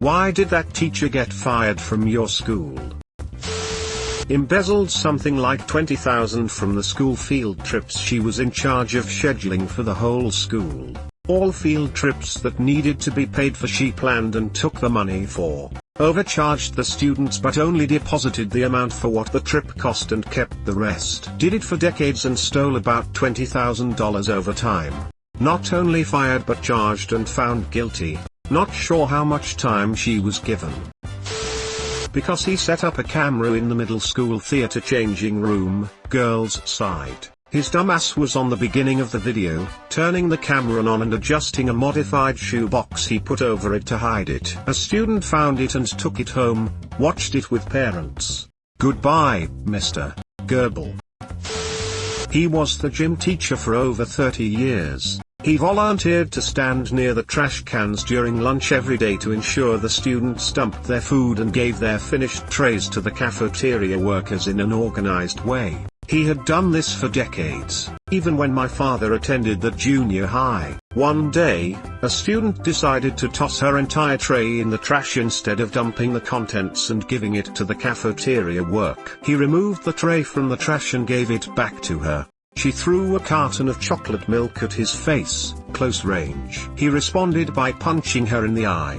Why did that teacher get fired from your school? Embezzled something like $20,000 from the school field trips she was in charge of scheduling for the whole school. All field trips that needed to be paid for she planned and took the money for. Overcharged the students but only deposited the amount for what the trip cost and kept the rest. Did it for decades and stole about $20,000 over time. Not only fired but charged and found guilty. Not sure how much time she was given. Because he set up a camera in the middle school theater changing room, girls' side. His dumbass was on the beginning of the video, turning the camera on and adjusting a modified shoebox he put over it to hide it. A student found it and took it home, watched it with parents. Goodbye, Mr. Gerbil. He was the gym teacher for over 30 years. He volunteered to stand near the trash cans during lunch every day to ensure the students dumped their food and gave their finished trays to the cafeteria workers in an organized way. He had done this for decades, even when my father attended the junior high. One day, a student decided to toss her entire tray in the trash instead of dumping the contents and giving it to the cafeteria work. He removed the tray from the trash and gave it back to her. She threw a carton of chocolate milk at his face, close range. He responded by punching her in the eye.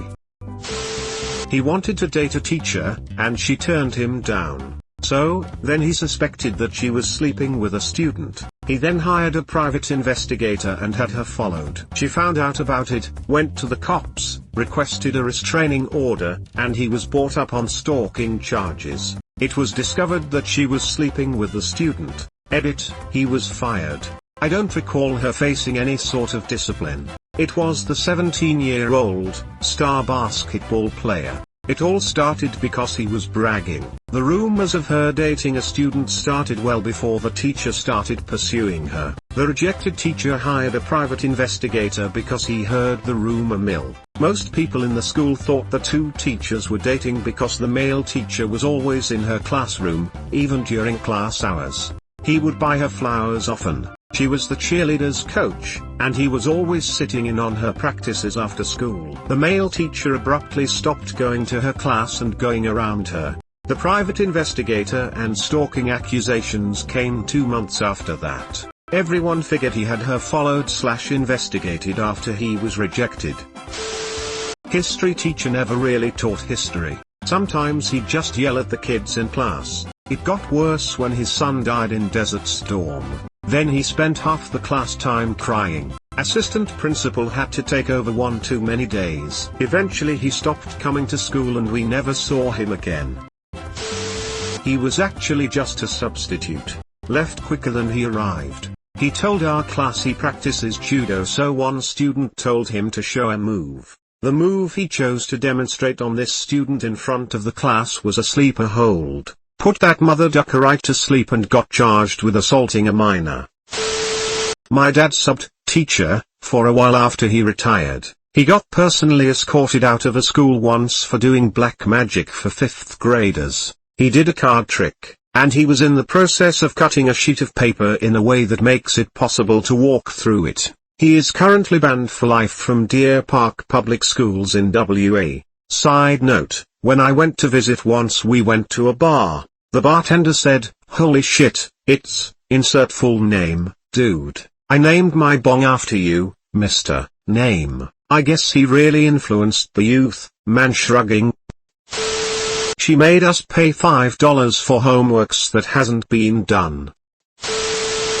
He wanted to date a teacher, and she turned him down. So, then he suspected that she was sleeping with a student. He then hired a private investigator and had her followed. She found out about it, went to the cops, requested a restraining order, and he was brought up on stalking charges. It was discovered that she was sleeping with the student. Edit, he was fired. I don't recall her facing any sort of discipline. It was the 17-year-old, star basketball player. It all started because he was bragging. The rumors of her dating a student started well before the teacher started pursuing her. The rejected teacher hired a private investigator because he heard the rumor mill. Most people in the school thought the two teachers were dating because the male teacher was always in her classroom, even during class hours. He would buy her flowers often. She was the cheerleader's coach, and he was always sitting in on her practices after school. The male teacher abruptly stopped going to her class and going around her. The private investigator and stalking accusations came 2 months after that. Everyone figured he had her followed/investigated after he was rejected. History teacher never really taught history. Sometimes he'd just yell at the kids in class. It got worse when his son died in Desert Storm. Then he spent half the class time crying. Assistant principal had to take over one too many days. Eventually he stopped coming to school and we never saw him again. He was actually just a substitute. Left quicker than he arrived. He told our class he practices judo, so one student told him to show a move. The move he chose to demonstrate on this student in front of the class was a sleeper hold. Put that mother ducker right to sleep and got charged with assaulting a minor. My dad subbed teacher for a while after he retired. He got personally escorted out of a school once for doing black magic for 5th graders. He did a card trick, and he was in the process of cutting a sheet of paper in a way that makes it possible to walk through it. He is currently banned for life from Deer Park Public Schools in WA. Side note, when I went to visit once we went to a bar. The bartender said, "Holy shit, it's, insert full name, dude. I named my bong after you, Mr. Name." I guess he really influenced the youth, man shrugging. She made us pay $5 for homeworks that hasn't been done.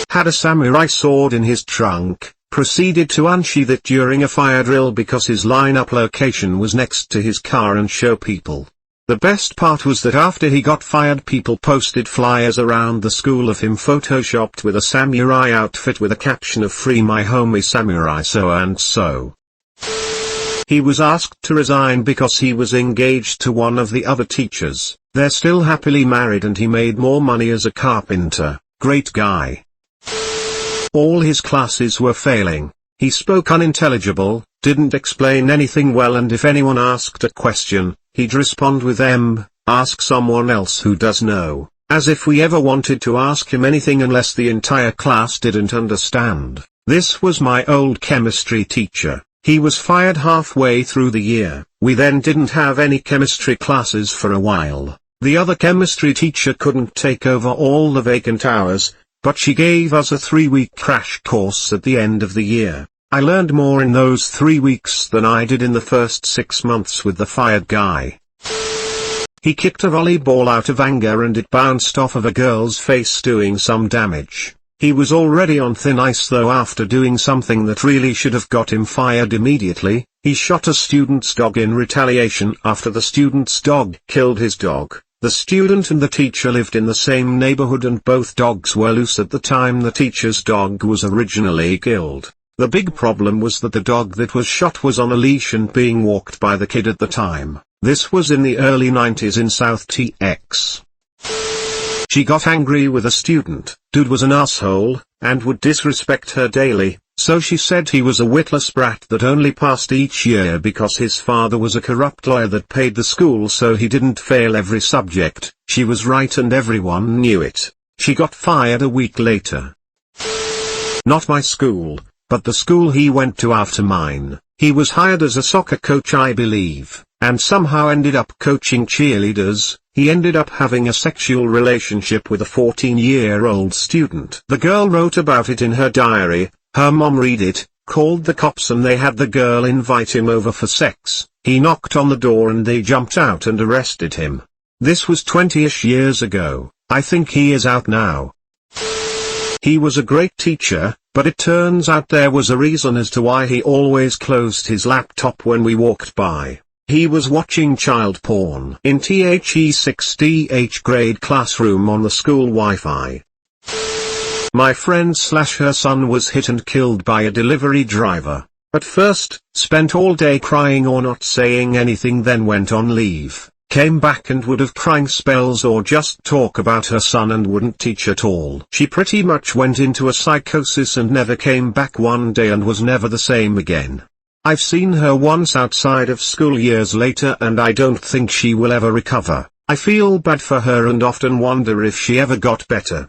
Had a samurai sword in his trunk, proceeded to unsheath it during a fire drill because his lineup location was next to his car and show people. The best part was that after he got fired people posted flyers around the school of him photoshopped with a samurai outfit with a caption of "Free my homie samurai so and so." He was asked to resign because he was engaged to one of the other teachers. They're still happily married and he made more money as a carpenter. Great guy. All his classes were failing. He spoke unintelligible, didn't explain anything well, and if anyone asked a question, he'd respond with ask someone else who does know, as if we ever wanted to ask him anything unless the entire class didn't understand. This was my old chemistry teacher. He was fired halfway through the year. We then didn't have any chemistry classes for a while. The other chemistry teacher couldn't take over all the vacant hours, but she gave us a 3-week crash course at the end of the year. I learned more in those 3 weeks than I did in the first 6 months with the fired guy. He kicked a volleyball out of anger and it bounced off of a girl's face, doing some damage. He was already on thin ice though after doing something that really should have got him fired immediately. He shot a student's dog in retaliation after the student's dog killed his dog. The student and the teacher lived in the same neighborhood and both dogs were loose at the time the teacher's dog was originally killed. The big problem was that the dog that was shot was on a leash and being walked by the kid at the time. This was in the early 90s in South TX. She got angry with a student. Dude was an asshole, and would disrespect her daily, so she said he was a witless brat that only passed each year because his father was a corrupt lawyer that paid the school so he didn't fail every subject. She was right and everyone knew it. She got fired a week later. Not my school, but the school he went to after mine. He was hired as a soccer coach, I believe, and somehow ended up coaching cheerleaders. He ended up having a sexual relationship with a 14-year-old student. The girl wrote about it in her diary. Her mom read it, called the cops, and they had the girl invite him over for sex. He knocked on the door and they jumped out and arrested him. This was 20-ish years ago. I think he is out now. He was a great teacher, but it turns out there was a reason as to why he always closed his laptop when we walked by. He was watching child porn in THE 6th grade classroom on the school Wi-Fi. My friend/her son was hit and killed by a delivery driver. At first, spent all day crying or not saying anything, then went on leave, came back and would have crying spells or just talk about her son and wouldn't teach at all. She pretty much went into a psychosis and never came back one day and was never the same again. I've seen her once outside of school years later and I don't think she will ever recover. I feel bad for her and often wonder if she ever got better.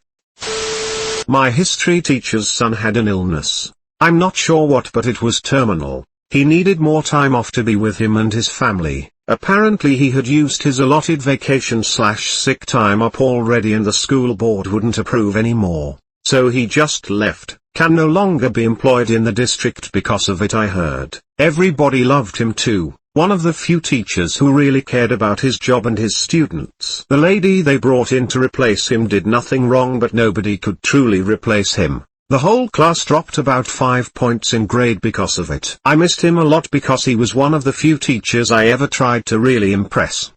My history teacher's son had an illness. I'm not sure what, but it was terminal. He needed more time off to be with him and his family. Apparently he had used his allotted vacation/sick time up already and the school board wouldn't approve anymore. So he just left. Can no longer be employed in the district because of it, I heard. Everybody loved him too. One of the few teachers who really cared about his job and his students. The lady they brought in to replace him did nothing wrong, but nobody could truly replace him. The whole class dropped about 5 points in grade because of it. I missed him a lot because he was one of the few teachers I ever tried to really impress.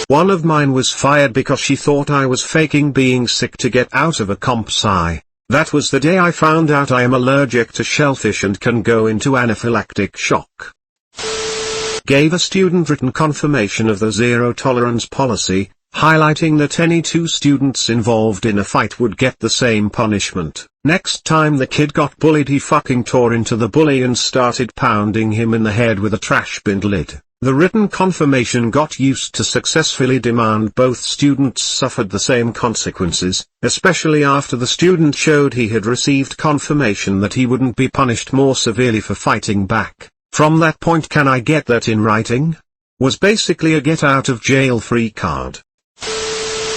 One of mine was fired because she thought I was faking being sick to get out of a comp sci. That was the day I found out I am allergic to shellfish and can go into anaphylactic shock. Gave a student written confirmation of the zero tolerance policy, highlighting that any 2 students involved in a fight would get the same punishment. Next time the kid got bullied, he fucking tore into the bully and started pounding him in the head with a trash bin lid. The written confirmation got used to successfully demand both students suffered the same consequences, especially after the student showed he had received confirmation that he wouldn't be punished more severely for fighting back. From that point, can I get that in writing? Was basically a get out of jail free card.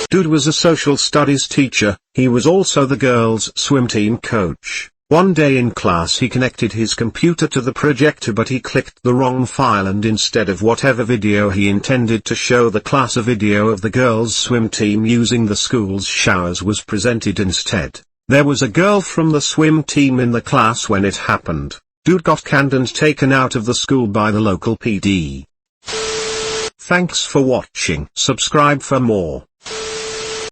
Dude was a social studies teacher. He was also the girls' swim team coach. One day in class he connected his computer to the projector, but he clicked the wrong file and instead of whatever video he intended to show the class, a video of the girls' swim team using the school's showers was presented instead. There was a girl from the swim team in the class when it happened. Dude got canned and taken out of the school by the local PD. Thanks for watching. Subscribe for more.